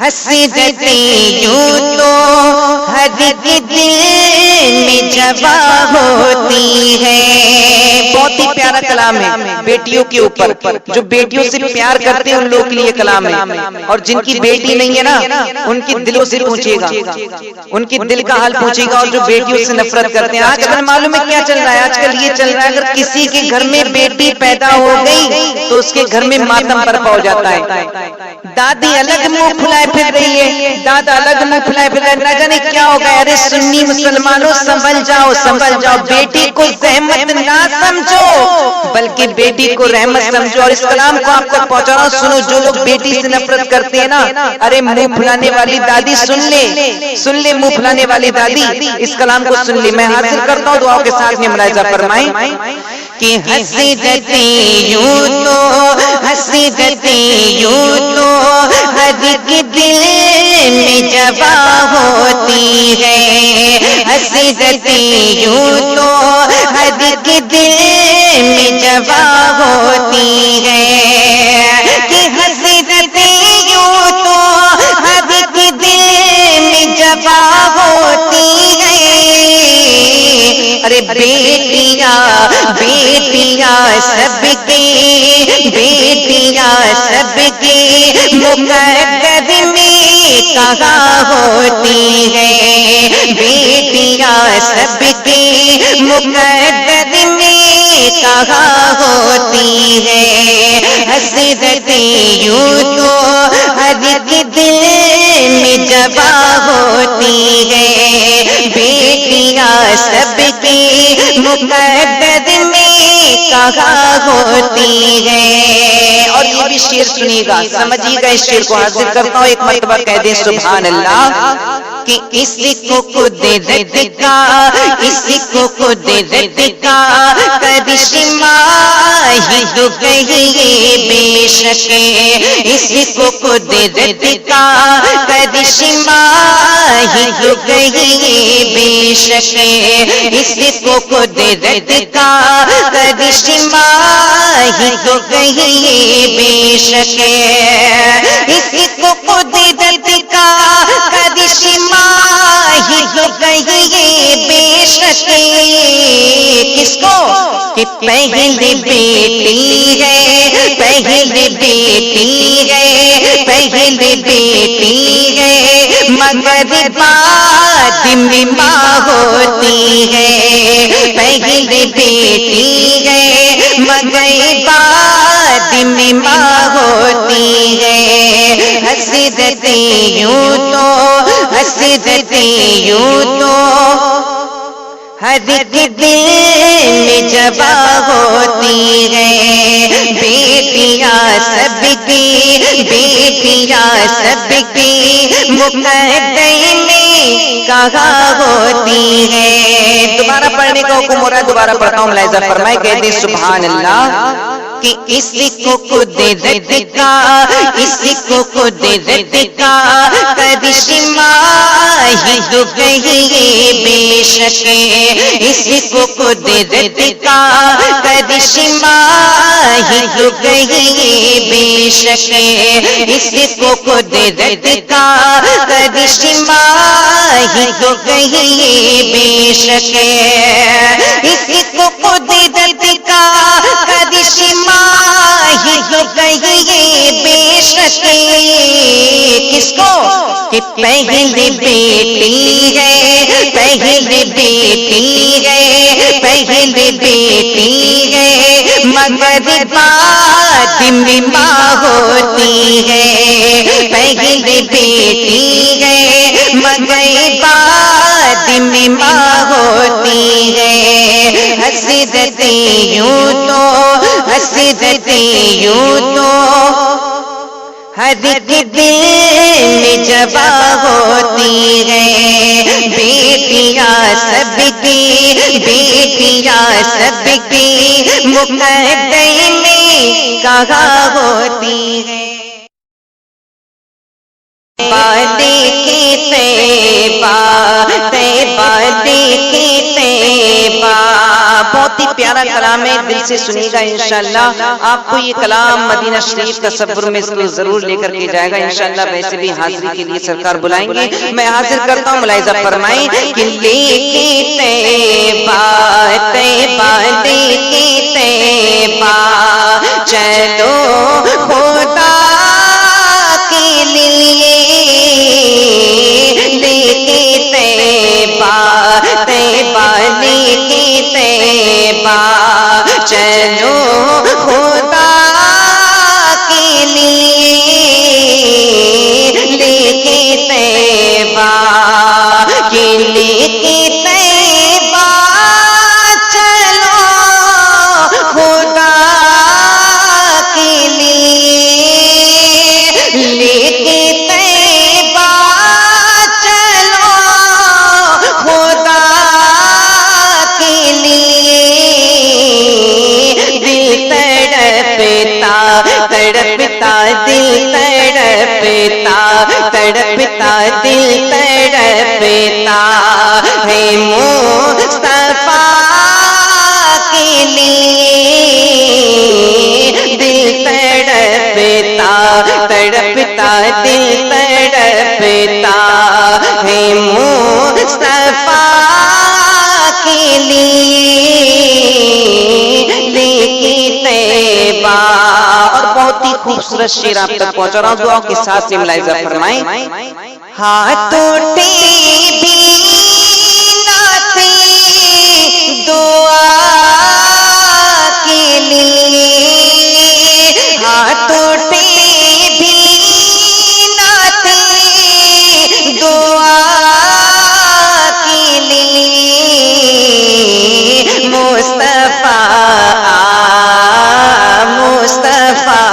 حسرتیں یوں تو ہر دل میں جوا ہوتی ہے. بہت ہی پیارا کلام ہے بیٹیوں کے اوپر. جو بیٹیوں سے پیار کرتے ہیں ان لوگوں کے لیے کلام ہے. اور جن کی بیٹی نہیں ہے نا ان کے دلوں سے پوچھے گا, ان کے دل کا حال پوچھے گا. اور جو بیٹیوں سے نفرت کرتے ہیں, آج کل معلوم ہے کیا چل رہا ہے؟ آج کل یہ چل رہا ہے اگر کسی کے گھر میں بیٹی پیدا ہو گئی تو اس کے گھر میں ماتم برپا ہو جاتا ہے. دادی الگ منہ پھلائے پھر رہی ہے, دادا الگ منہ پھلائے پھر رہے, نہ جانے کیا ہوگا. ارے سنی مسلمانوں سنبھل جاؤ سنبھل جاؤ. بیٹی کو زحمت نہ سمجھو بلکہ بیٹی کو رحمت سمجھو. اور اس کلام کو آپ تک پہنچا رہا ہوں, سنو. جو لوگ بیٹی سے نفرت کرتے ہیں نا, ارے منہ پھلانے والی دادی سن لے منہ پھلانے والی دادی اس کلام کو سن لے. میں حاصل کرتا ہوں, دعاؤں کے ساتھ میں ملاحظہ فرمائیں کہ حسرتیں یوں تو حسرتیں یوں تو ہر دل میں جوا ہوتی ہے. حسرتیں یوں تو ہر دل میں جوا ہوتی ہے. کہ حسرتیں یوں تو ہر دل میں جوا ہوتی ہے. ارے بیٹیاں سب کی بیٹیاں سب کی مقدر میں کہاں ہوتی ہے. بیٹیاں سب کی مقدر میں کہاں ہوتی ہے. حسرتیں یوں تو ہر دل میں جوا ہوتی ہے. بیٹیاں سب کی مقدر میں کہاں ہوتی ہے. اور یہ بھی شعر سنیے گا, سمجھیے گا. اس شعر کو حاضر کرتا ہوں, ایک مرتبہ کہہ دیں سبحان اللہ. کہ اس کو قدرت کا, اس کو قدرت کا کرشمہ ہی تو کہیے بے شک. اس کو قدرت کا کرشمہ ہی تو کہیے بے شک. اس کو قدرت کا کرشمہ ہی تو کہیے بے شک. اس کو قدرت کا کرشمہ ہی تو کہیے بے شک. کس کو؟ کہ پہلی بیٹی ہے, پہلی بیٹی ہے, پہلی بیٹی ہے, مگر بعد میں ماں ہوتی ہے. پہلی بیٹی ہے مگر بعد میں ماں ہوتی ہے. حسرتیں یوں تو حسرتیں یوں تو ہر دل میں جوا ہوتی ہے. بیٹیاں سب کی بیٹیاں سب کی مقدر میں کہاں ہوتی ہے. دوبارہ پڑھنے کا حکم ہو رہا ہے, دوبارہ پڑھتا ہوں, ملاحظہ فرمائے. کہہ دیں سبحان اللہ. کہ اس کو قدرت کا, اس کو قدرت کا کرشمہ ہی تو کہیے بے شک. اس کو قدرت کا کرشمہ ہی تو کہیے بے شک. اس کو قدرت کا کرشمہ ہی تو کہیے بے شک. اس کو قدرت کا کرشمہ ہی تو کہیے بے شک. کس کو؟ کہ پہلی بیٹی ہے, پہلی بیٹی ہے, پہلی بیٹی ہے, مگر بعد میں ماں ہوتی ہے. پہلی بیٹی ہے مگر بعد میں ماں ہوتی ہے. حسرتیں یوں تو حسرتیں یوں تو ہر دل میں جوا ہوتی ہے. بیٹیاں سب کی بیٹیاں سب کی مقدر میں کہاں ہوتی ہے. دیکھے طیبہ طیبہ دیکھے طیبہ. بہت ہی پیارا کلام ہے، دل سے سنیے گا انشاءاللہ آپ کو یہ کلام مدینہ شریف تصور میں اس کو ضرور لے کر کے جائے گا انشاءاللہ۔ ویسے بھی حاضری کے لیے سرکار بلائیں گے، میں حاضر کرتا ہوں، ملاحظہ فرمائیں کہ لے کے طیبہ طیبہ لے کے طیبہ چلو خدا کے لیے، لے کے طیبہ طیبہ لے کے طیبہ چلو خدا کے لیے، لے کے طیبہ کہ لے کے طیبہ چلو خدا کے لیے، لے کے طیبہ چلو خدا کے لیے، دل تڑپتا تڑپتا دل تڑپتا تڑپتا دل تڑپتا ہے مصطفیٰ کے لیے، دل تڑپتا تڑپتا دل تڑپتا ہے مصطفیٰ کے لیے، لے کے طیبہ۔ اور بہت ہی خوبصورت شعر آپ تک پہنچا رہا ہوں، دعا کے ساتھ سے ملاحظہ فرمائیں۔ ہاتھوں بھی ناتے دعا کے لیے، ہاتھوں بھی ناتے دعا کے لیے، مصطفیٰ مصطفیٰ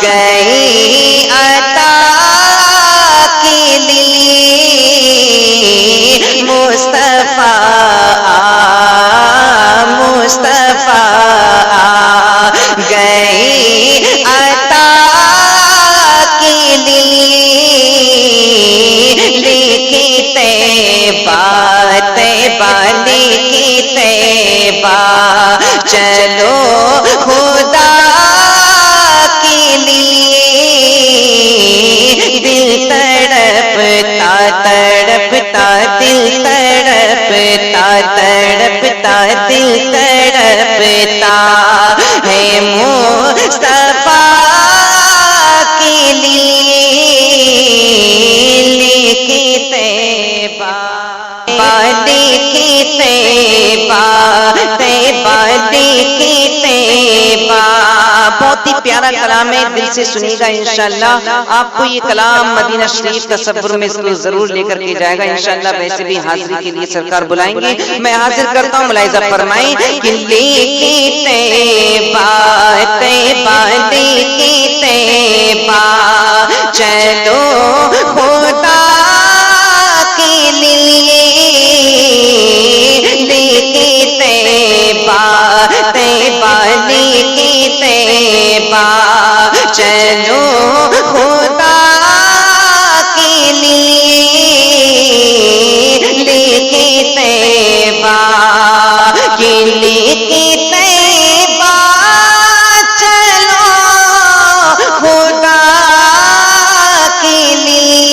گئے عطا کے لیے، مصطفیٰ مصطفیٰ گئے عطا کے لیے، لے کے طیبہ طیبہ لے کے طیبہ چلو خدا کے لیے، دل تڑپتا تڑپتا دل تڑپتا تڑپتا دل تڑپتا ہے مصطفیٰ کے لیے، لے کے طیبہ لے کے طیبہ طیبہ لے کے طیبہ۔ بہت ہی پیارا کلام ہے، دل سے سنیے گا انشاءاللہ آپ کو یہ کلام مدینہ شریف تصور میں اس کو ضرور لے کر کے جائے گا انشاءاللہ۔ ویسے بھی حاضری کے لیے سرکار بلائیں گے، میں حاضر کرتا ہوں، ملاحظہ فرمائیں کہ لے کے طیبہ طیبہ لے کے طیبہ چلو خدا کے لیے، لے کے طیبہ طیبہ لے کے طیبہ چلو خدا کے لیے، لے کے طیبہ کہ لے کے طیبہ چلو خدا کے لیے،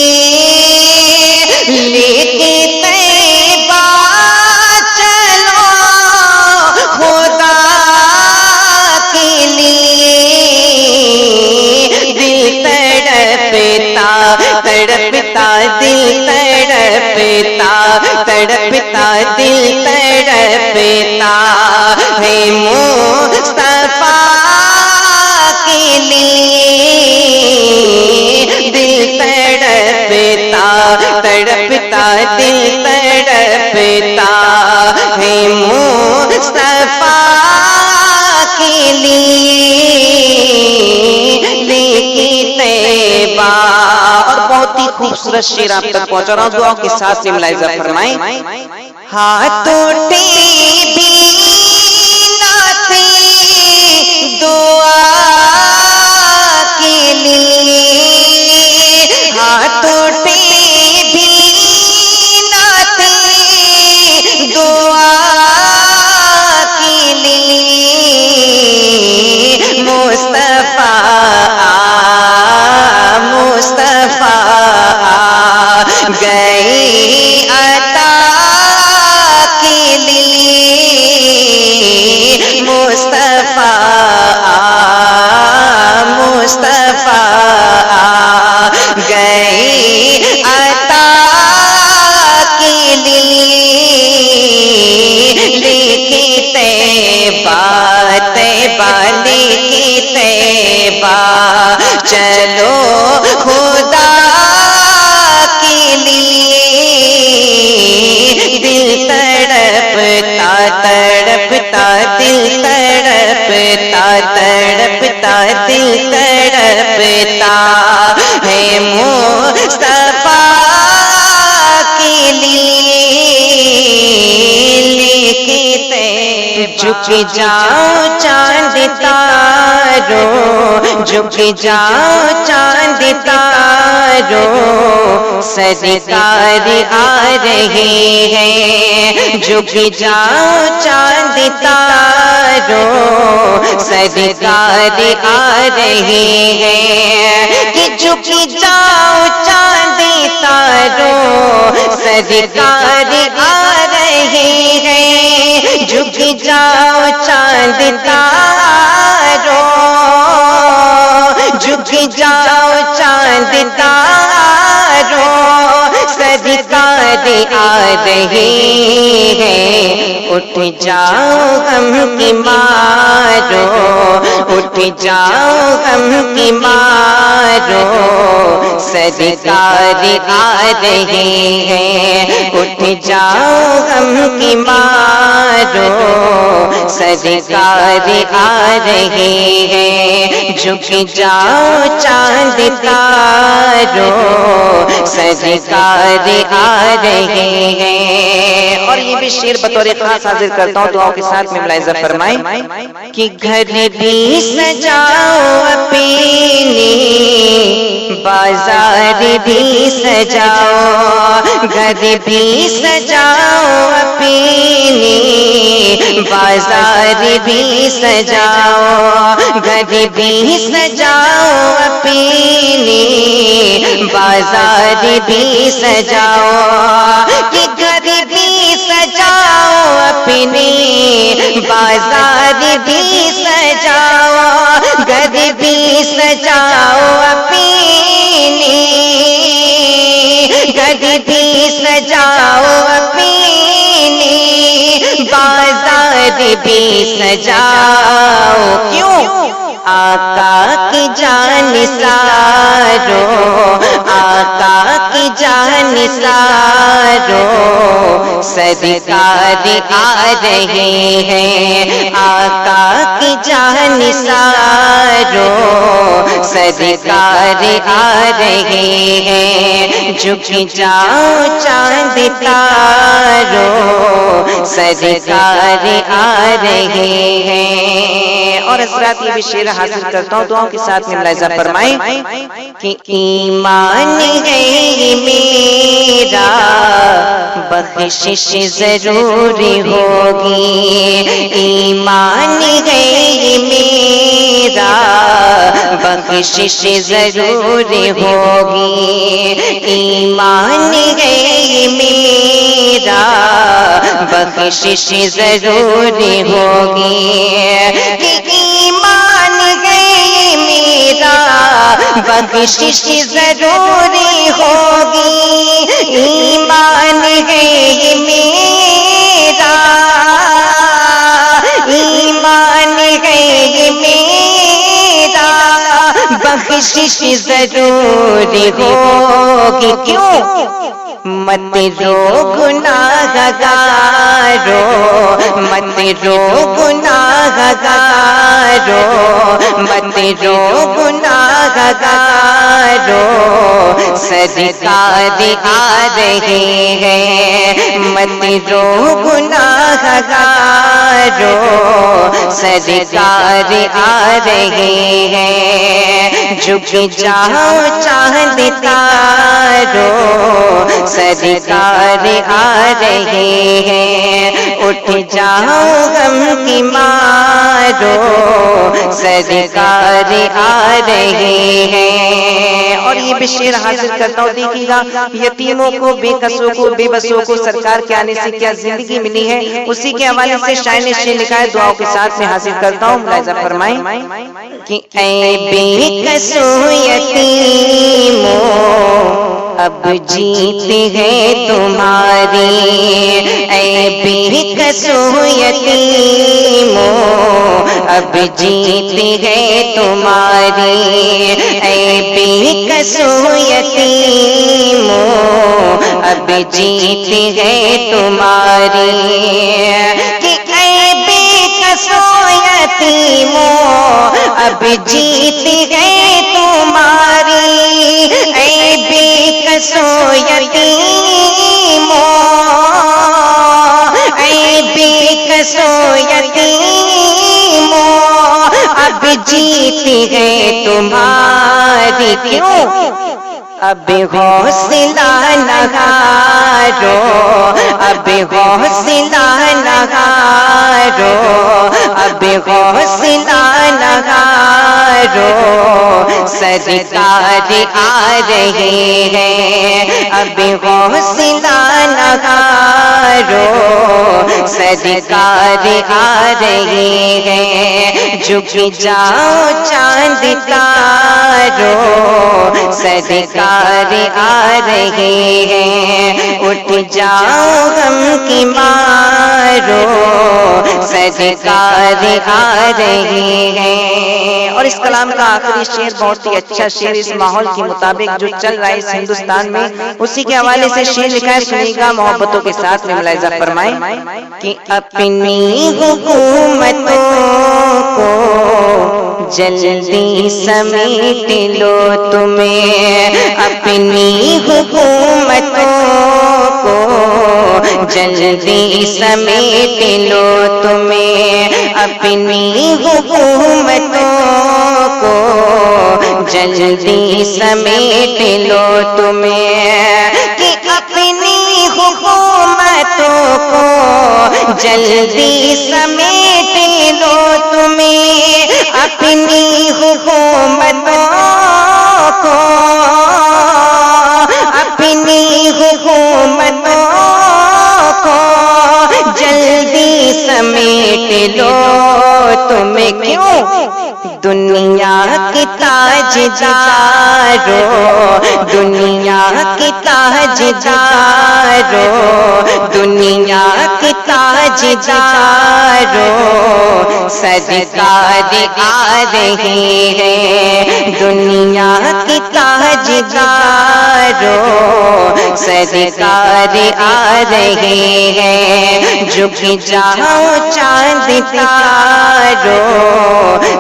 لے کے طیبہ چلو خدا کے لیے، دل تڑپتا تڑپتا دل تڑپتا تڑپتا دل تڑپتا ہے مصطفیٰ کے لیے، دل تڑپتا تڑپتا دل تڑپتا ہے مصطفیٰ کے لیے، لے کے طیبہ۔ اور بہت ہی خوبصورت شعر آپ تک پہنچا رہا ہوں، دعا کے ساتھ سے ملاحظہ فرمائیں۔ ہاتھوں بھی ناتے دعا کے لیے، ہاتھوں بھی ناتے دعا جھک جاؤ چاند تاروں، جھک جاؤ چاند تاروں، سرکار آ رہے ہیں، جھک جاؤ چاند تاروں، سرکار آ رہے ہیں، کہ جھک جاؤ چاند تاروں، سرکار آ رہے ہیں، جھک جاؤ چاند تاروں، جھک جاؤ چاند تاروں، سرکار آ رہے ہیں، اٹھ جاؤ غم کی مارو، اٹھ جاؤ غم کی مارو، سرکار آ رہے ہیں، اٹھ جاؤ غم کی مارو، سرکار آ رہے ہیں، جھک جاؤ چاند تاروں، سرکار آ رہے ہیں۔ اور یہ بھی شعر بطور خاص حاضر کرتا ہوں، دعاؤں کے ساتھ میں ملاحظہ فرمائیں کہ گھر بھی سجاؤ اپنے، بازار بھی سجاؤ، گھر بھی سجاؤ اپنے، بازار بھی سجاؤ، گھر بھی سجاؤ اپنے، بازار بھی سجاؤ، کہ گھر بھی سجاؤ اپنے، بازار بھی سجاؤ، گھر بھی سجاؤ اپنے، گھر بھی سجاؤ اپنے، بازار بھی سجاؤ، کیوں؟ آقا کی جان سارو، آقا کی جان سارو، سرکار آ رہے ہیں، آقا کی جان سارو، سرکار آ رہے ہیں، جھک جاؤ چاند تاروں، سرکار آ رہے ہیں۔ اور حضرات یہ بھی شعر حاضر کرتا ہوں، دعاؤں کے ساتھ میں ملاحظہ فرمائیں کہ ایمان ہے یہ میرا، بخشش ضرور ہوگی، ایمان ہے یہ میرا، بخشش ضرور ہوگی، ایمان ہے یہ میرا، بخشش ضرور ہوگی، ایمان ہے یہ میرا، بخشش ضرور ہوگی، ایمان ہے یہ میرا، ایمان ہے یہ میرا، بخشش ضرور ہوگی، کیوں؟ مت رو گناہ گارو، مت رو گناہ گارو، مت رو گناہ گارو، سرکار آ رہے ہیں، مت رو گناہ گارو، سرکار آ رہے ہیں، جھک جاؤ چاند تاروں، سرکار آ رہے ہیں، اٹھ جاؤ غم کی مارو، سرکار آ رہے ہیں۔ اور یہ بھی شعر حاضر کرتا ہوں، دیکھیے گا یتیموں کو، بے کسوں کو، بے بسوں کو سرکار کے آنے سے کیا زندگی ملی ہے، اسی کے حوالے سے شاعر نے شعر لکھا ہے، دعاؤں کے ساتھ میں حاضر کرتا ہوں، ملاحظہ فرمائیں کہ اے بے کسوں یتیموں اب جیت ہے تمہاری، اے بے کسوں یتیموں اب جیت ہے تمہاری، اے بے کسوں یتیموں اب جیت ہے تمہاری، کہ اے بے کسوں یتیموں اب جیت ہے تمہاری، اے بے کسوں یتیموں، اے بے کسوں یتیموں، ہے تمہاری کیوں اب حوصلہ نہ ہارو اب حوصلہ نہ ہارو اب حوصلہ نہ ہارو سرکار آ رہے ہیں اب حوصلہ نہ ہارو سرکار آ رہے ہیں جھک جاؤ چاند تارو سرکار آ رہے ہیں اٹھ جاؤ غم کی مارو سرکار آ رہے ہیں۔ اور اس کلام کا آخری شعر بہت ہی اچھا شعر اس ماحول کے مطابق جو چل رہا ہے اس ہندوستان میں اسی کے حوالے سے شعر لکھا ہے، سنیے گا محبتوں کے ساتھ میں ملاحظہ فرمائیں کہ اپنی حکومتوں کو جلدی سمیٹ لو تمہیں اپنی حکومتوں کو جلدی سمیٹ لو تمہیں اپنی حکومتوں کو جلدی سمیٹ لو تمہیں کہ اپنی حکومتوں کو جلدی سمیٹ لو تمہیں اپنی حکومتوں کو اپنی حکومتوں کو جلدی سمیٹ لو تمہیں کیوں دنیا کی تاجدارو دنیا کی تاجدارو دنیا کی تاجدارو سرکار آ رہے ہیں دنیا کی تاجدارو سرکار آ رہے ہیں جھک جاؤ چاند تارو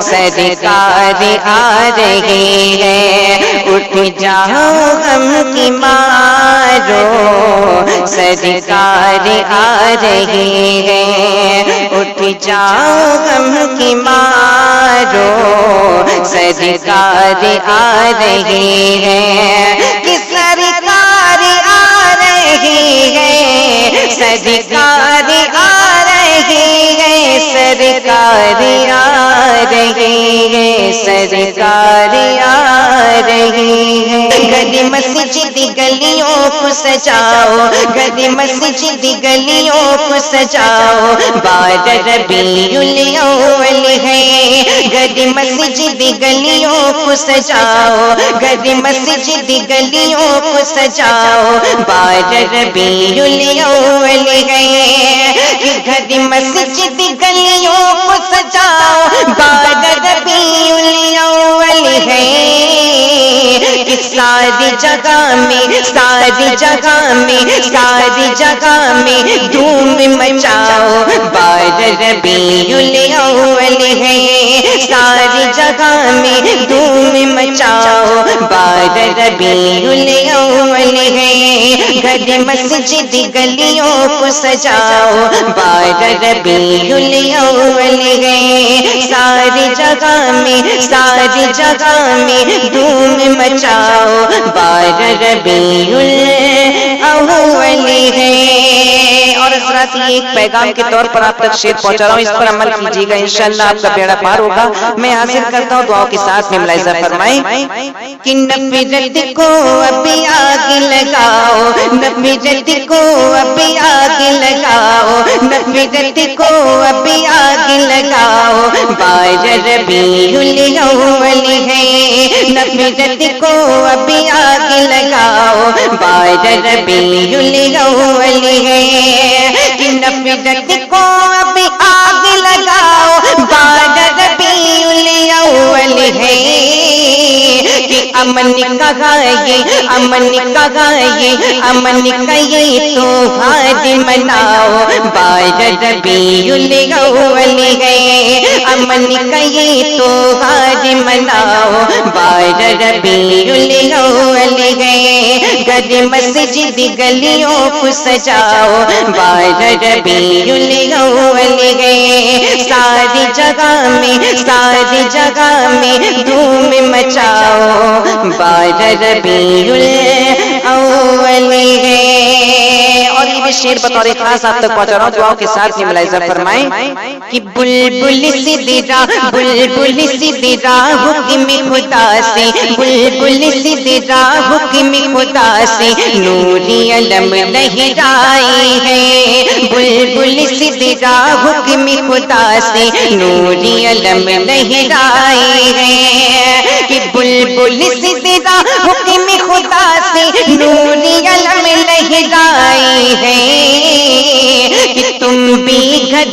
سرکار آ رہے ہیں اٹھ جاؤ غم کی مارو سرکار آ رہے ہیں اٹھ جاؤ غم کی مارو سرکار آ رہے ہیں کہ سرکار آ رہے ہیں سرکار آ رہے ہیں سرکار آ رہے ہیں سرکار آ رہے ہیں گلی مسجد گلیوں کو سجاؤ گلی مسجد گلیوں کو سجاؤ بار ربیع الاول ہے گلی مسجد گلیوں کو سجاؤ گلی مسجد گلیوں کو سجاؤ بار ربیع الاول ہے گلی مسجد گلیوں کو سجاؤ بار ربیع الاول ہے ساری جگہ میں ساری جگہ میں ساری جگہ میں دھوم مچاؤ بار ربیع الاول ہے ساری جگہ میں دھوم مچاؤ بار ربیع الاول ہے گلی مسجد گلیوں کو سجاؤ بار ربیع الاول ہے ساری جگہ میں ساری جگہ میں دھوم مچاؤ بار ربیع الاول ہے۔ اور حضرات یہ ایک پیغام کے طور پر آپ تک شعر پہنچا رہا ہوں، اس پر عمل کیجیے گا انشاءاللہ آپ کا بیڑا پار ہوگا۔ میں حاصل کرتا ہوں دعاؤں کے ساتھ میں ملاحظہ فرمائیں کہ نفرت کو ابھی آگ لگاؤ نفرت کو ابھی آگ لگاؤ نفرت کو ابھی آگ لگاؤ بار ربیع الاول ہے نفرت کو ابھی آگ لگاؤ بار ربیع الاول ہے کہ نفرت کو ابھی آگ لگاؤ بار ربیع الاول ہے کہ امن کا یہ امن کا یہ امن کا یہ تہوار مناؤ بار ربیع الاول ہے امن کا یہ تہوار مناؤ بار ربیع الاول ہے گر مسجد گلیوں کو سجاؤ، 12 ربیع الاول ہے، ساری جگہ میں دھوم مچاؤ، 12 ربیع الاول ہے۔ اور یہ بھی شعر بطور خاص آپ تک پہنچا رہا ہوں، دعاؤں کے ساتھ یہ ملاحظہ فرمائیں کہ بلبل سدرا حکم خدا سے، بلبل سدرا حکم خدا سے نوری علم لہرائی ہے، بلبل سدرا حکم خدا سے نوری علم لہرائی ہے، کہ بلبل سدرا حکم خدا سے نوری علم لہرائی ہے، کہ تم بھی گھر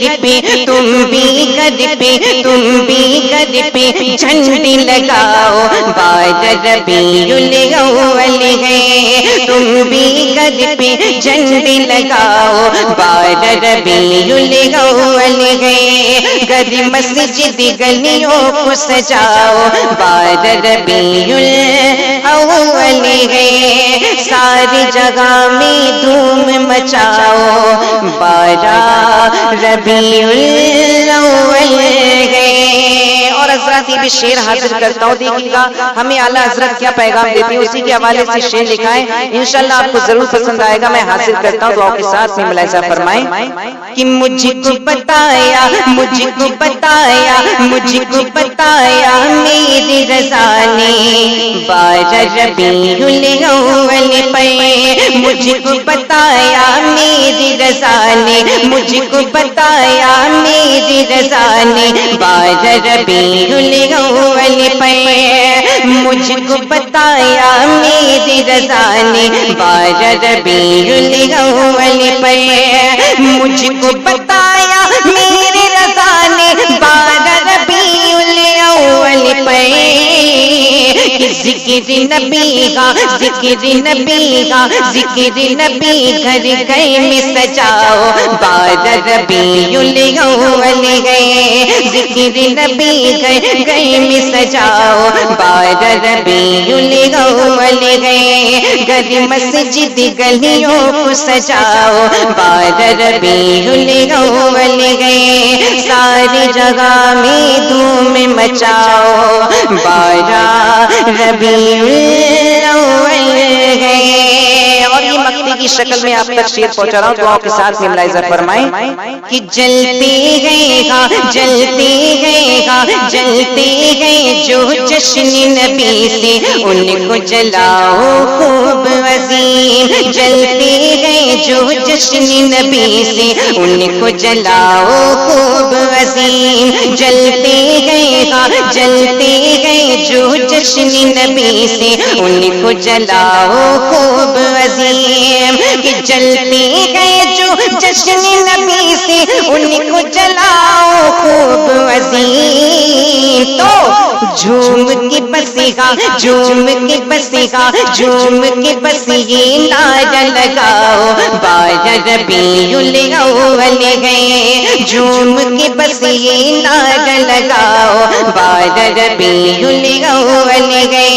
پہ جھنڈی لگاؤ، 12 ربیع الاول ہے، تم بھی گھر پہ جھنڈی لگاؤ، 12 ربیع الاول ہے، گر مسجد گلیوں کو سجاؤ، 12 ربیع الاول ہے، ساری جگہ میں دھوم مچاؤ، 12 ربیع الاول ہے۔ اور حضرات یہ بھی شعر حاضر کرتا ہوں، دیکھیے گا ہمیں اعلیٰ حضرت کیا پیغام دیتے ہیں، اسی کے حوالے سے شعر لکھا ہے، انشاءاللہ آپ کو ضرور پسند آئے گا۔ میں حاصل کرتا ہوں، دعاؤں کے ساتھ میں ملاحظہ فرمائیں کہ مجھ کو بتایا میری رضا نے، 12 ربیع الاول پہ مجھ کو بتایا میری رضا نے، مجھ کو بتایا میری رضا نے، 12 ربیع الاول پہ مجھ کو بتایا میری رضا نے، 12 ربیع الاول پہ مجھ کو بتایا میری رضا نے، 12 ربیع الاول پہ ذکر نبی کا گھر گھر میں سجاؤ، 12 ربیع الاول ہے، ذکر نبی گھر گھر میں سجاؤ، 12 ربیع الاول ہے، گر مسجد گلیوں کو سجاؤ، 12 ربیع الاول ہے، ساری جگہ میں دھوم مچاؤ، 12 ربیع الاول ہے۔ اور یہ مقطع کی شکل میں آپ تک شعر پہنچا رہا ہوں، دعاؤں کے ساتھ میں ملاحظہ فرمائیں کہ جلتے گئے جو جشن نبی سے، ان کو جلاؤ خوب عظیم، جلتے گئے جو جشن نبی سے، ان کو جلاؤ خوب عظیم، جلتے گئے جو جشن نبی سے، ان کو جلاؤ خوب عظیم، کہ جلتے گئے جو جشن نبی سے، ان کو جلاؤ خوب عظیم، تو جھوم کے بس یہ نعرہ لگاؤ، 12 ربیع الاول ہے، جھوم کے بس یہ نعرہ لگاؤ، 12 ربیع الاول ہے،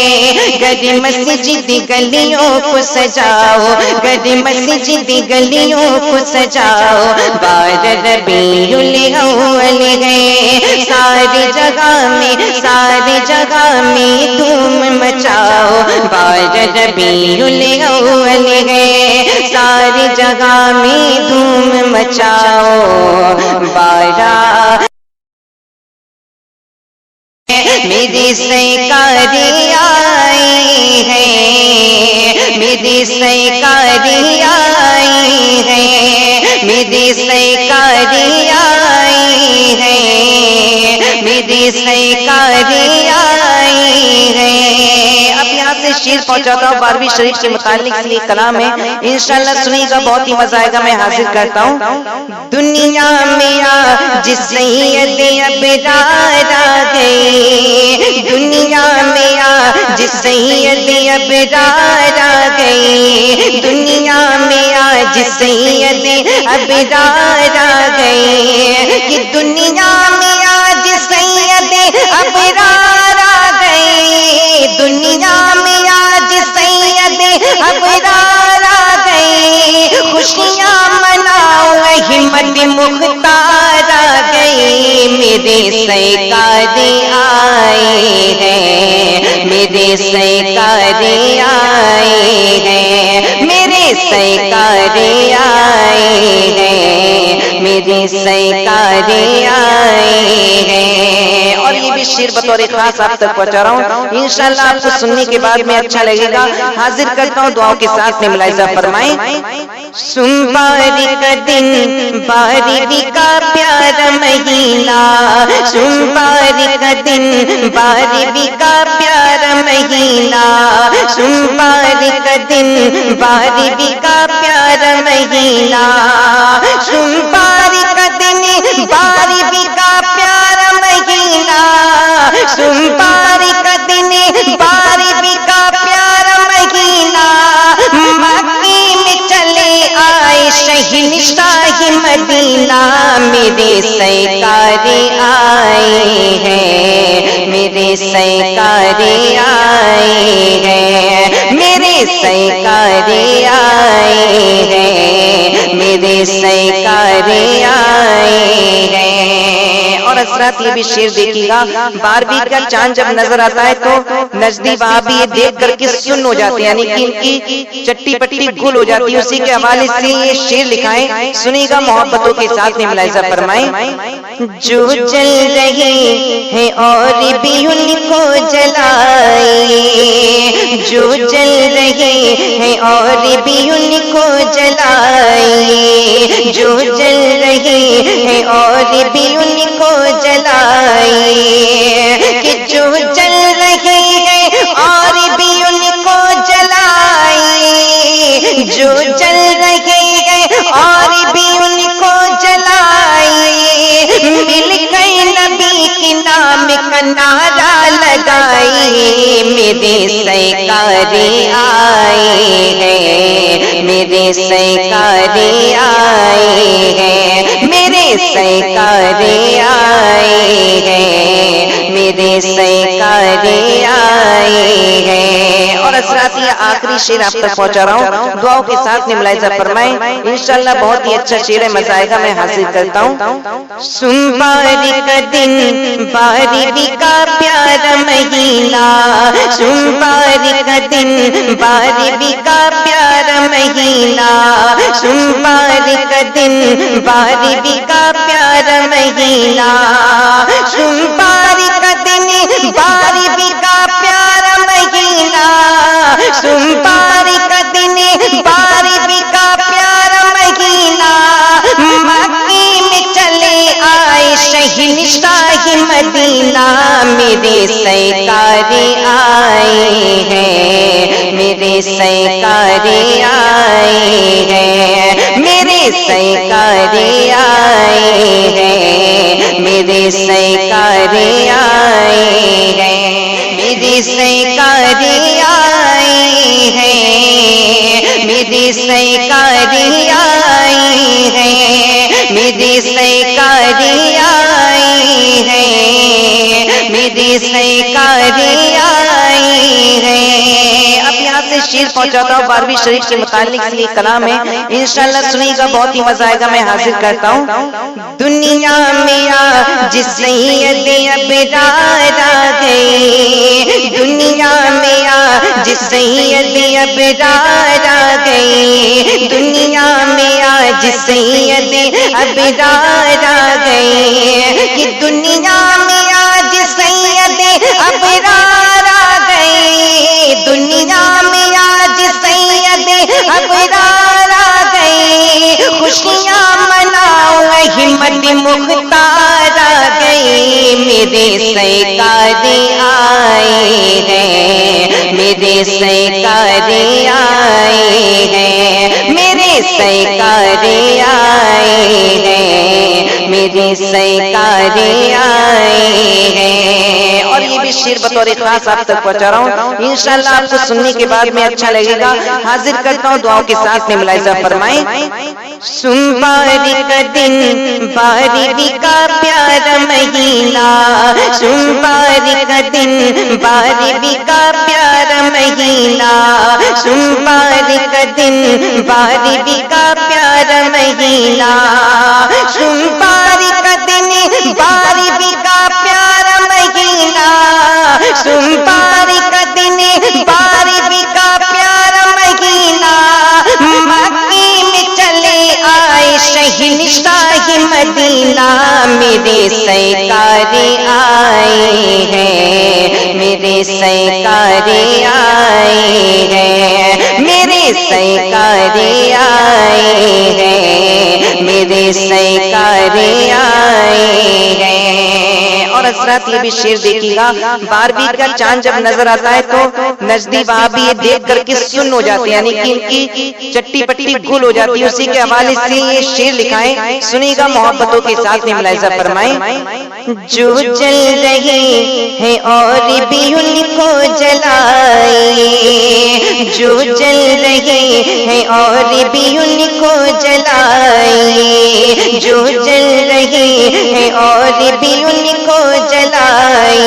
گر مسجد گلیوں کو سجاؤ، گر مسجد گلیوں کو سجاؤ، 12 ربیع الاول ہے، ساری جگہ میں دھوم مچاؤ، 12 ربیع الاول ہے، ساری جگہ میں دھوم مچاؤ، 12 میری سرکاری آئی ہے، میری سرکاری آئی ہے، میری سرکاری آئی ہے، میری سرکاری آئی ہے۔ اب یہاں سے شعر پہنچاتا ہوں 12ویں شریف کے متعلق سے کلام ہے، انشاءاللہ سنیے گا، بہت ہی مزہ آئے گا۔ میں حاضر کرتا ہوں، دنیا میں آج سید ابرار آ گئے، دنیا میں آج سید ابرار آ گئے، دنیا میں آج سید ابرار آ گئے، کہ دنیا میں آج سید ابرار آ گئے، دنیا میں آج سید ابرار احمد مختار آ گئے، میرے سرکار آئے ہیں، میرے سرکار آئے ہیں، میرے سرکار آئے ہیں، میرے سرکار آئے ہیں۔ اور یہ بھی شعر بطور خاص آپ تک پہنچا رہا ہوں، انشاءاللہ آپ کو سننے کے بعد میں اچھا لگے گا۔ حاضر کرتا ہوں دعاؤں کے ساتھ میں ملاحظہ فرمائیں۔ سن باری کا دن باری کا پیارا مہینہ، سن باری کا دن باری کا پیارا مہینہ، سن باری کا دن باری کا پیارا مہینہ، سن باری کا دن باری کا پیارا مہینہ، سن باری کا دن باری کا پیارا مہینہ، مکی میں چلے آئے شہنشاہ مدینہ، میرے سرکار آئے ہیں، میرے سرکار آئے ہیں، میرے سرکار آئے ہیں، میرے سرکار آئے ہیں۔ اور حضرات یہ بھی شعر دیکھیے گا، بارہویں کا چاند جب نظر آتا ہے تو نزدی وہاں بھی یہ دیکھ کر کے سن ہو جاتے ہیں، یعنی کہ ان کی چٹی پٹی گل ہو جاتی ہے۔ اسی کے حوالے سے یہ شعر لکھائیں، سنیے گا محبتوں کے ساتھ میں ملاحظہ فرمائیں۔ جو جل رہے ہیں اور بھی ان کو جلائے، جو جل رہے ہیں اور بھی ان کو جلائے، جو جل رہے ہیں اور بھی ان کو جلائے، کہ جو جل رہے ہیں اور بھی ان کو جلائے، جو جل رہے ہیں اور بھی ان کو جلائے، مل گئے نبی کے نام کا نعرہ لگائے، میرے سرکار آئے ہیں، میرے سرکار آئے ہیں، میرے سرکار آئے ہیں، میرے سرکار آئے ہیں۔ اور حضرات یہ آخری شعر آپ تک پہنچا رہا ہوں، دعاؤں کے ساتھ میں ملاحظہ فرمائیں، انشاءاللہ بہت ہی اچھا شعر ہے، مزہ آئے گا، میں حاصل کرتا ہوں۔ سن باری کا دن باری کا پیارا مہینہ، سن باری کا دن باری کا پیارا مہینہ، سن باری کا دن باری کا پیارا مہینہ، سن باری کا دن باری کا پیارا مہینہ، سن باری کا دن باری کا پیارا مہینہ، مکی میں چلے آئے شہنشاہ مدینہ، میرے سرکار آئے ہیں، میرے سرکار آئے ہیں، میرے سرکار آئے ہیں، میرے سرکار آئے ہیں، میرے سرکار آئے ہیں، میرے سرکار آئے ہیں، میرے سرکار آئے ہیں، میرے سرکار آئے ہیں۔ اب یہاں سے شعر پہنچاتا ہوں، بارہویں شریف کے متعلق سے کلام ہے، انشاءاللہ سنیے گا، بہت ہی مزہ آئے گا، میں حاضر کرتا ہوں۔ دنیا میں آج سید ابرار آ گئے، دنیا میں آج سید ابرار آ گئے، دنیا میں آج سید ابرار آ گئے، کہ دنیا میں آج سید ابرار آ گئے، دنیا میں آج سید ابرار آ گئے، خوشیاں مناؤ احمد مختار آ گئے، میرے سرکار آئے ہیں، میرے سرکار آئے ہیں، میرے سرکار آئے ہیں، میرے سرکار آئے ہیں۔ اور یہ بھی شعر بطور خاص آپ تک پہنچا رہا ہوں، انشاءاللہ آپ کو سننے کے بعد میں اچھا لگے گا، حاضر کرتا ہوں دعاؤں کے ساتھ میں ملاحظہ فرمائیں۔ سن باری کا دن باری کا پیارا مہینہ، سن باری کا دن باری کا پیارا مہینہ، سن باری کا دن باری کا پیارا مہینہ، مہینہ، سوموار کا دن 12ویں کا پیارا مہینہ، سوموار کا دن 12ویں کا پیارا مہینہ، مکے میں چلے آئے شہنشاہ مدینہ، میرے سرکار آئے ہیں، میرے سرکار آئے ہیں، میرے سرکار آئے ہیں، میرے سرکار آئے ہیں۔ اور حضرات یہ بھی شعر دیکھیے گا، 12ویں کا چاند جب نظر آتا ہے تو نزدیک وہاں بھی یہ دیکھ کر کے سن ہو جاتے ہیں، یعنی کہ ان کی چٹی پٹی گل ہو جاتی ہے، اسی کے حوالے سے یہ شعر لکھائیں، سنیے گا محبتوں کے ساتھ میں ملاحظہ فرمائیں۔ جو جل رہے ہیں اور بھی ان کو جلائے، جو جل رہے ہیں اور بھی ان کو جلائے، جو جل رہے ہیں اور بھی ان کو جلائے،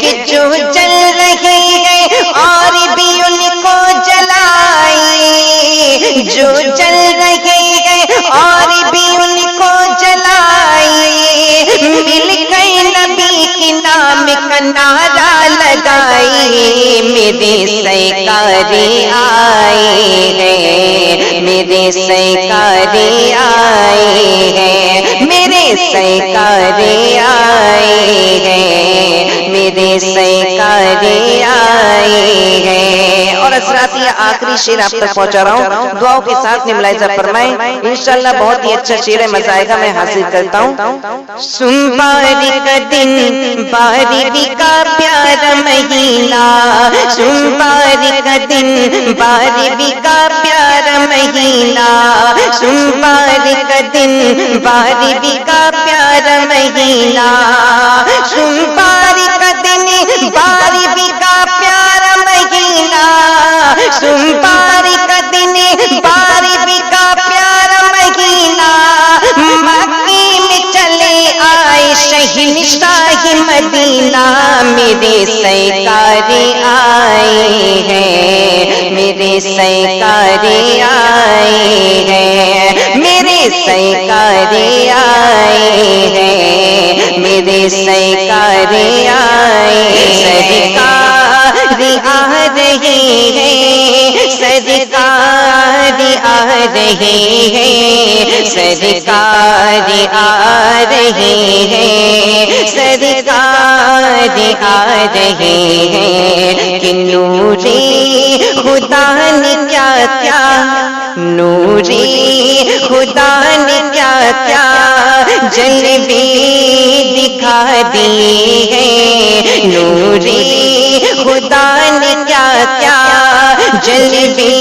کہ جو جل رہے ہیں اور بھی ان کو جلائے، جو جل رہے ہیں اور بھی ان کو جلائے، مل گئے نبی کے نام کا نعرہ لگائے، میرے سرکار آئے ہیں، میرے سرکار آئے ہیں، میرے سرکار آئے ہیں، میرے سرکار آئے ہیں۔ اور حضرات یہ آخری شعر آپ تک پہنچا رہا ہوں، دعاؤں کے ساتھ میں ملاحظہ فرمائیں، انشاءاللہ بہت ہی اچھا شعر ہے، مزہ آئے گا، میں حاصل کرتا ہوں۔ سوموار کا دن 12ویں کا پیارا مہینہ، سوموار کا دن 12ویں کا پیارا مہینہ، سوموار کا دن 12ویں کا پیارا مہینہ، سوموار کا دن 12ویں کا پیارا مہینہ، سوموار کا دن 12ویں کا پیارا مہینہ، مکے میں چلے آئے شہنشاہ مدینہ، میرے سرکار آئے ہیں، میرے سرکار آئے ہیں، میرے سرکار آئے ہیں، میرے سرکار آئے ہیں، سرکار آ رہے ہیں، سرکار آ رہے ہیں، سرکار آ رہے ہیں، سرکار آ رہے ہیں، کہ نور خدا نے کیا کیا، نور خدا نے کیا کیا جلوے دکھا دیے ہیں، نور خدا نے کیا کیا جلوے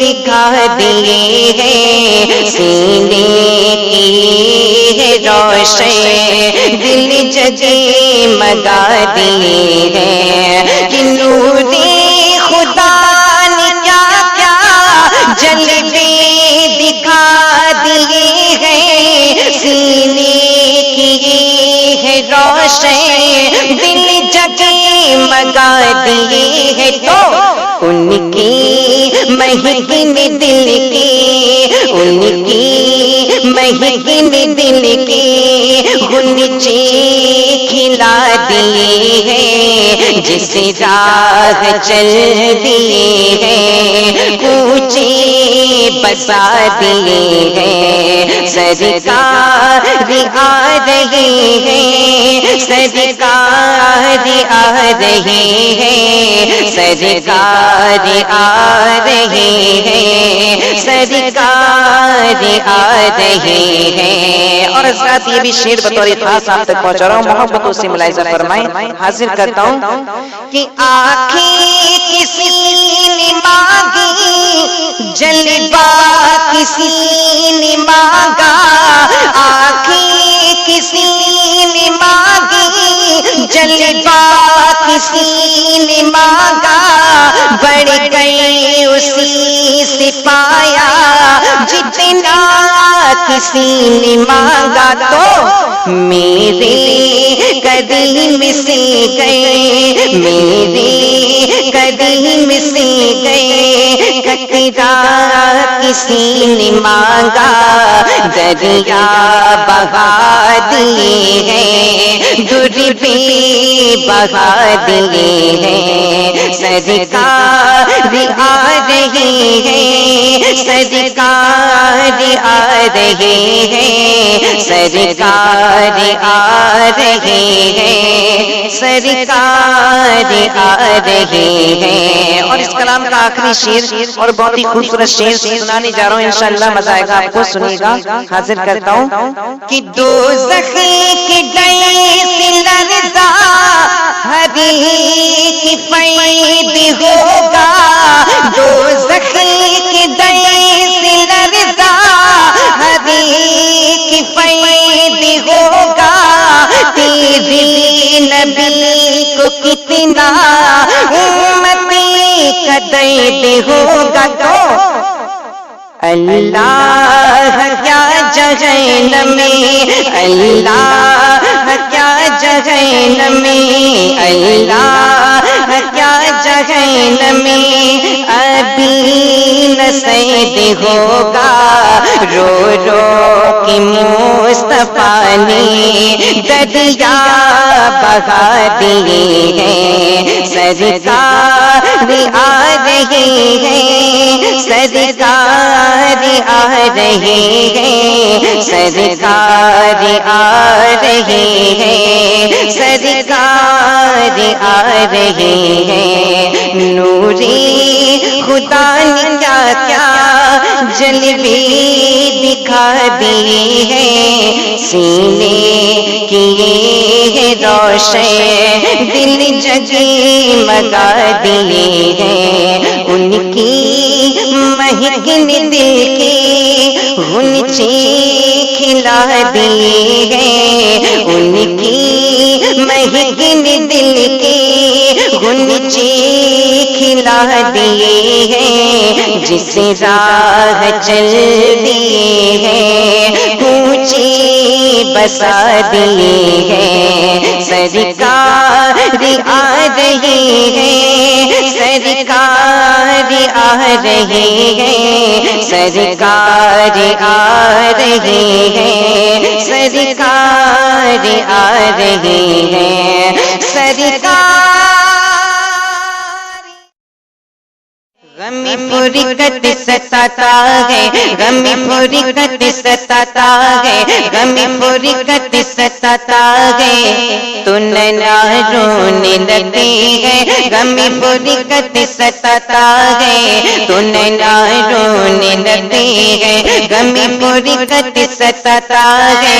دکھا دیے ہیں، سینے کی ہے روشن دل جگمگا دیے ہیں، کہ نور خدا نے کیا کیا جلوے دکھا دیے ہیں، سینے کی ہے روشن دل جگمگا دیے ہیں، تو ان کی مہکن دل کی، ان کی مہکن دل کی غنچے کھلا دیے ہیں، جس راہ چل دیے ہیں کوچے بسا دیے ہیں، سرکار آ رہے ہیں، سرکار آ رہے ہیں، سرکار آ رہے ہیں، سرکار آ رہے ہیں۔ اور حضرات یہ بھی شعر بطور خاص آپ تک پہنچا رہا ہوں، محبتوں سے ملاحظہ فرمائیں، حاضر کرتا ہوں کہ آنکھیں کسی نے مانگی جلوہ کسی نے مانگا، آنکھیں کسی نے مانگی جلوہ کسی نے مانگا، بڑھ گئے اسی سے پایا جتنا کسی نے مانگا، تو میرے قدیم سے گئے، میرے قدیم سے گئے قطرہ کسی نے مانگا دریا بہا دیے ہیں، در بھی بہا دیے ہیں، سرکار آ رہے ہیں، سرکار آ رہے ہیں، سرکار آ رہے ہیں، سرکار آ رہے ہیں۔ اور اس کلام کا آخری شعر اور بہت ہی خوبصورت شعر سنانے جا رہا ہوں، انشاءاللہ مزہ آئے گا، آپ کو سنیے گا۔ حاضر کرتا ہوں کہ دوزخ کی ڈئی سے لرزا ہر ایک فید ہوگا، دوزخ کی ڈئی سے لرزا ہر ایک فید ہوگا، تیری نبی کو کتنا امتی کا درد ہوگا، تو اللہ کیا جہنم میں، اللہ کیا جہنم میں، اللہ کیا جہنم میں ابھی نہ سید ہوگا، رو رو کے مصطفیٰ نے دریا بہا دیے ہیں، سرکار آ رہے ہیں، سرکار آ رہے ہیں، سرکار آ رہے ہیں، سرکار آ رہے ہیں، نوری خدا نے کیا کیا جلوے دکھا دیے ہیں، سینے کیے ہیں روشن، دل جگمگا دیے ہیں، ان کی مہکن دل کی غنچے کھلا دیے ہیں، ان کی مہکن دل کی غنچے کھلا دیے ہیں، جس راہ چل دیے ہیں اونچی بسا دیے ہیں، سرکار آ رہے ہیں، سرکار آ رہے ہیں، سرکار آ رہے ہیں، سرکار آ رہے ہیں، سرکار غم فرقت ستاتا ہے، غم فرقت ستاتا ہے، غم فرقت ستاتا ہے، تو نہ رونے لگتے ہیں، غم فرقت ستاتا ہے، تو نہ رونے لگتے ہیں، غم فرقت ستاتا ہے،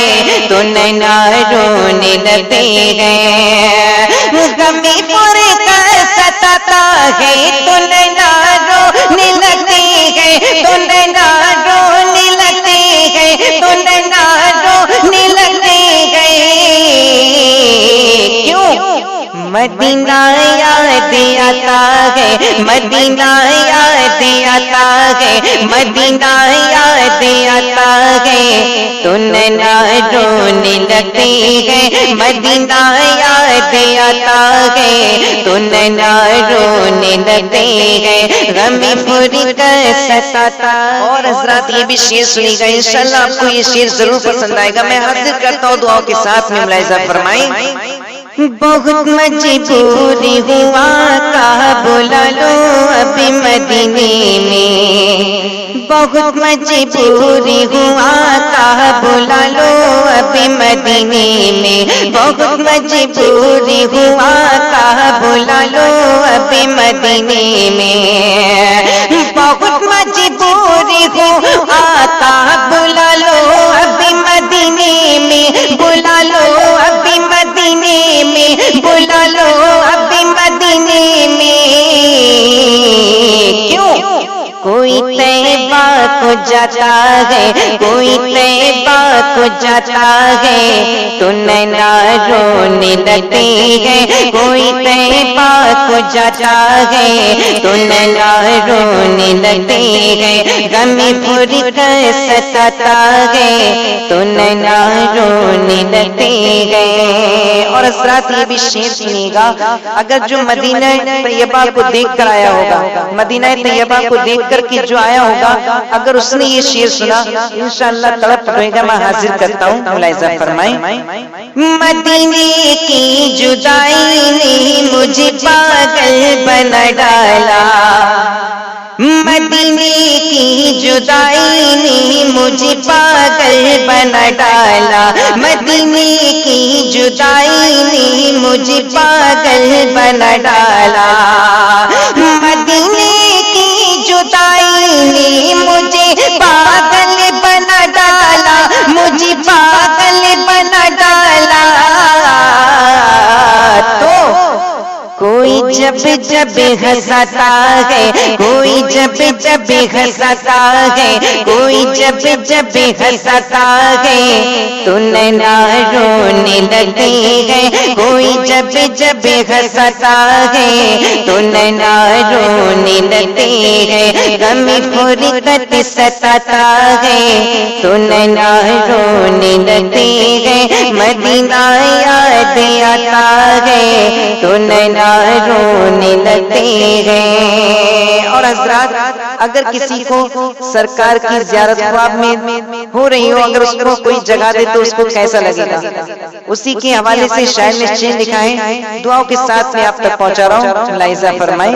تو نہ رونے لگتے ہیں، غم فرقت ستاتا ہے، تو نہ رونے لگتے ہیں، تو نہ رونے لگتے ہیں، تو نہ رونے لگتے ہیں، کیوں؟ مدینہ یاد آتا ہے، مدینہ یاد آتا ہے، مدینہ یاد آتا ہے، تو نہ رونے لگتے ہیں، مدینہ یاد آتا ہے، تو نہ رونے لگتے ہیں، غم فرقت ستاتا۔ اور حضرات یہ بھی شعر سنی گا، انشاءاللہ آپ کو یہ شعر ضرور پسند آئے گا، میں حاضر کرتا ہوں، دعاؤں کے ساتھ میں ملاحظہ فرمائیں۔ بہت مجبوری ہوا کہا بلا لو اب مدینے میں، بہت مجبوری ہوا کہا بلا لو اب مدینے میں، بہت مجبوری ہوا کہا بلا لو اب مدینے میں، بہت مجبوری ہوا کہا بلا لو اب مدینے میں، بلا لو اب مدینے میں، بلا لو اب مدینے میں، کیوں؟ کوئی طیبہ کو جاتا ہے، کوئی طیبہ کو جاتا ہے، تو نہ رونے لگتے ہیں، کوئی طیبہ کو جاتا ہے، تو نہ رونے رونے لگتے ہیں، غم فرقت ستاتا ہے تو نینا رونے لگتے ہیں۔ اور حضرات یہ بھی شعر سنیے گا، اگر جو مدینہ طیبہ کو دیکھ کر آیا ہوگا، مدینہ طیبہ کو دیکھ کر کے جو آیا ہوگا، اگر اس نے یہ شعر سنا انشاءاللہ تڑپ رہے گا۔ میں حاضر کرتا ہوں، ملاحظہ فرمائیں۔ مدینے کی جدائی نے مجھے پاگل بنا ڈالا، مدینے کی جدائی نے مجھے پاگل بنا ڈالا، مدینے کی جدائی نے مجھے پاگل بنا ڈالا، مدینے کی جدائی نے مجھے پاگل بنا ڈالا، مجھے پاگل بنا ڈالا۔ تو کوئی جب جب ہنساتا ہے، کوئی جب جب ہنساتا ہے، کوئی جب جب ہنساتا ہے تو نینا رونے لگتے ہیں، کوئی جب جب ہنساتا ہے تو نینا رونے لگتے ہیں، غم فرقت ستاتا ہے تو نینا رونے لگتے ہیں، مدینہ یاد آتا ہے تو نینا رونے لگتے ہیں۔ اور حضرات اگر کسی کو سرکار کی زیارت خواب میں ہو رہی ہو، اگر اس کو کوئی جگہ دے تو اس کو کیسا لگے گا، اسی کے حوالے سے شاعر نے شعر لکھا ہے، دعاؤں کے ساتھ میں آپ تک پہنچا رہا ہوں، ملاحظہ فرمائیں۔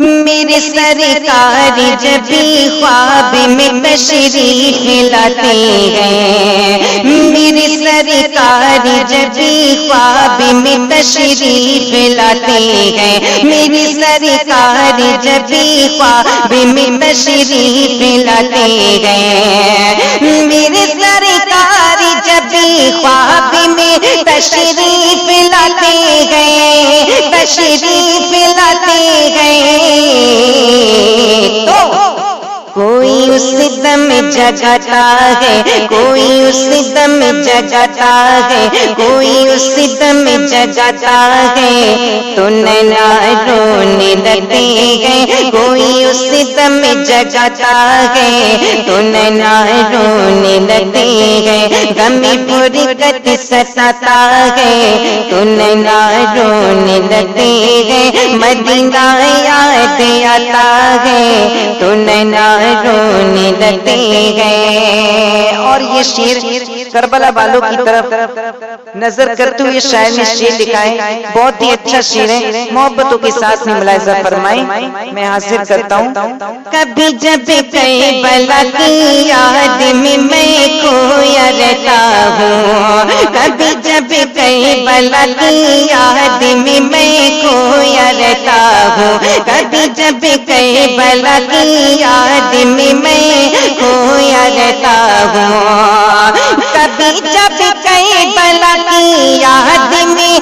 میرے سرکار جب بھی خواب میں تشریف لاتے ہیں، میرے سرکار جب بھی خواب میں تشریف لاتے ہیں، میری سرکار جب بھی خواب میں تشریف لاتے ہیں، میرے سرکار جب بھی خواب میں تشریف لاتے ہیں، تشریف لاتے ہیں تو کوئی اس دم جگاتا ہے، کوئی اس دم جگاتا ہے، کوئی اس دم جگاتا ہے تو نینا رونے لگتے ہیں، کوئی اس دم جگاتا ہے تو نینا رونے لگتے ہیں، غم فرقت ستاتا ہے تو نینا رونے لگتے ہیں، مدینہ یاد آتا ہے تو نینا رونے لگتے ہیں۔ اور یہ شعر کربلا والوں کی طرف نظر کرتے ہوئے شاعر نے شعر لکھا ہے، بہت ہی اچھا شعر ہے، محبتوں کے ساتھ میں ملاحظہ فرمائیں۔ میں حاضر کرتا ہوں۔ کبھی جب کربلا کی یاد میں کھویا رہتا ہوں، کبھی جب کربلا کی یاد میں کھویا رہتا ہوں، کبھی جب کربلا کی یاد میں کھویا رہتا ہوں، کبھی جب کربلا کی یاد میں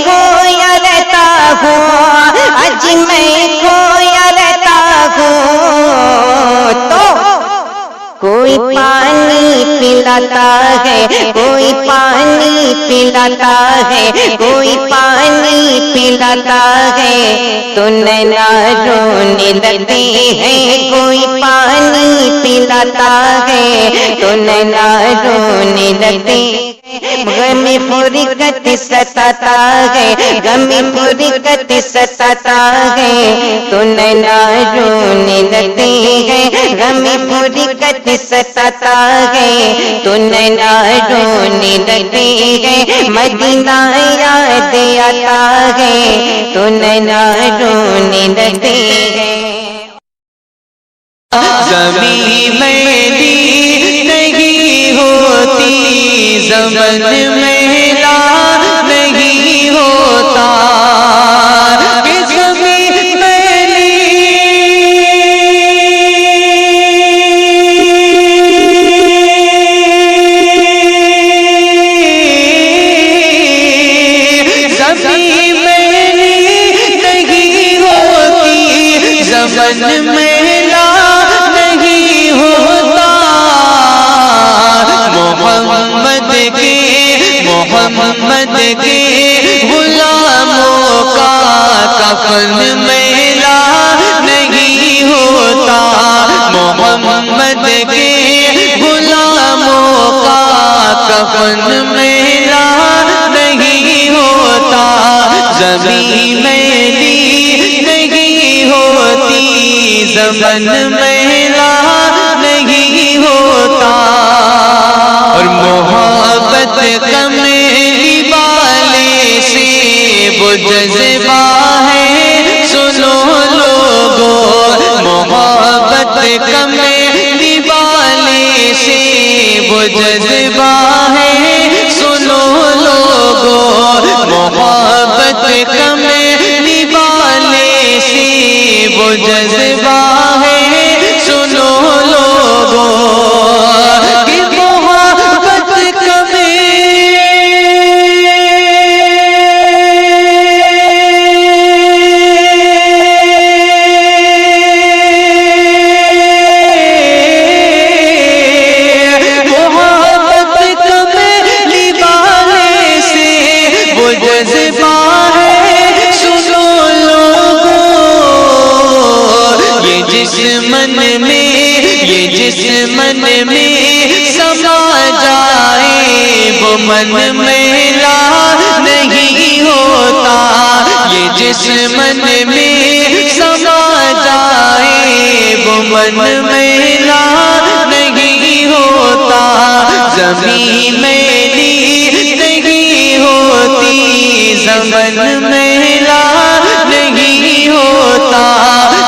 کھویا رہتا ہوں، آج میں کھویا رہتا ہوں تو کوئی پانی پلاتا ہے، کوئی پانی پلاتا ہے، کوئی پانی پلاتا ہے تو نینا رونے لگتے ہیں، کوئی پانی پلاتا ہے تو نینا رونے لگتے ہیں، غم فرقت ستاتا ہے، غم فرقت ستاتا ہے تو نینا رونے لگتے ہیں، غم فرقت ستاتا ہے تو نینا رونے لگتے ہیں، مدینہ یاد آتا ہے تو نینا رونے لگتے ہیں۔ زمین میلی نہیں ہوتی، زمن میلا نہیں ہوتا، کہ زمین میلی زمین میلی نہیں ہوتی، زمن میلا محمد کے غلاموں کا کفن میلا نہیں ہوتا، کفن میلا نہیں ہوتا، زمین میلی نہیں ہوتی، زمن میلا نہیں ہوتا، اور محبت کا میری والے سے وہ جذبہ ہے، سنو لوگو، محبت کا میری والے سے وہ جذبہ ہے، سنو لوگو، محبت کا میری والے سے وہ جذبہ ہے، سنو لوگو، کہ محبت کا من میں سما جائے وہ من میلا نہیں ہوتا، یہ جس من میں سما جائے وہ من میلا نہیں ہوتا، زمین میلی نہیں ہوتی، زمن میلا نہیں ہوتا،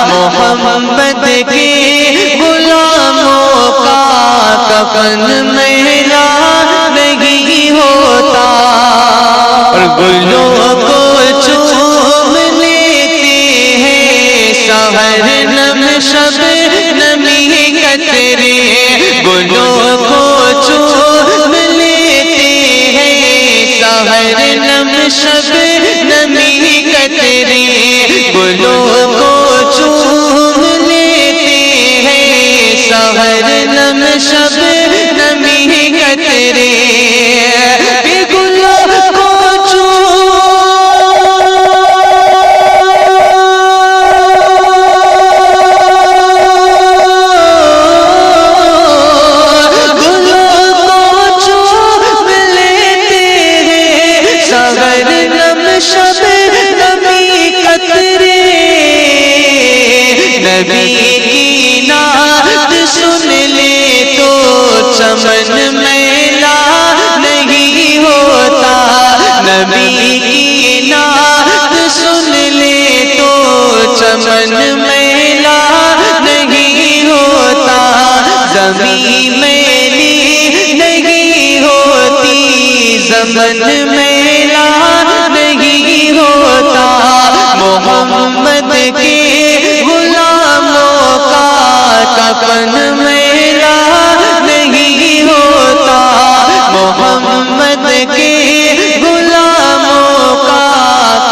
محمد کے غلاموں کا کفن میلا نہیں ہوتا، اور گلوں کو چوم لیتے ہیں سحر نم شب نمی قطرے، گلوں کو چوم لیتے ہیں سحر نم شب نمی قطرے، گلوں کو چوم لیتے ہیں سحر نم شب نمی قطرے، کہ گلوں کو چوم لیتے ہیں سحر نم شب نمی قطرے، نبی کی نعت سن لے تو چمن میلا نہیں ہوتا، نبی کی نعت سن لے تو چمن میلا نہیں ہوتا، زمین میلی نہیں ہوتی، زمن میلا نہیں ہوتا، محمد کے غلاموں کا کفن میلا نہیں ہوتا، محمد کے غلاموں کا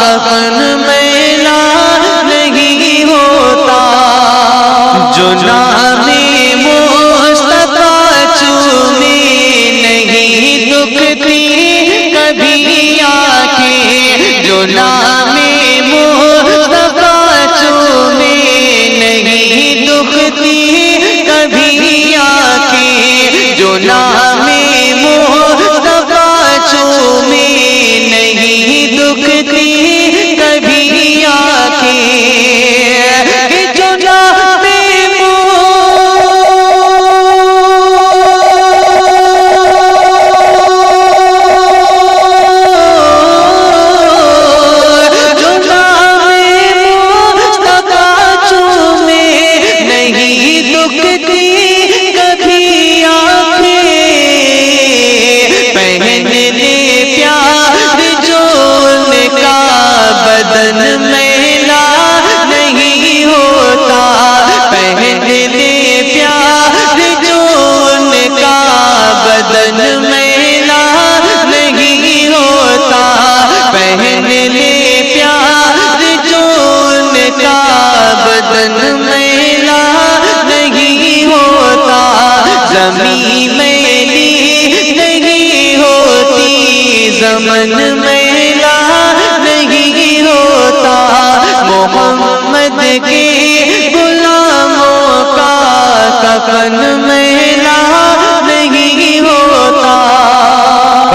کفن میلا نہیں ہوتا، جو نام مصطفیٰ چومے نہیں دکھتی کبھی آنکھیں، جو نام مصطفیٰ چومے نہیں دکھتی کبھی آنکھیں، جو نام مصطفیٰ چومے نہیں دکھتی کبھی آنکھیں، کہ جو نام بدن میلا نہیں ہوتا، پہننے پیار جو ان کا بدن میلا نہیں ہوتا، پہننے پیار جو ان کا بدن میلا نہیں ہوتا، زمین میلی نہیں ہوتی، زمن میلا نہیں ہوتا، محمد کے غلاموں کا کفن میلا نہیں ہوتا۔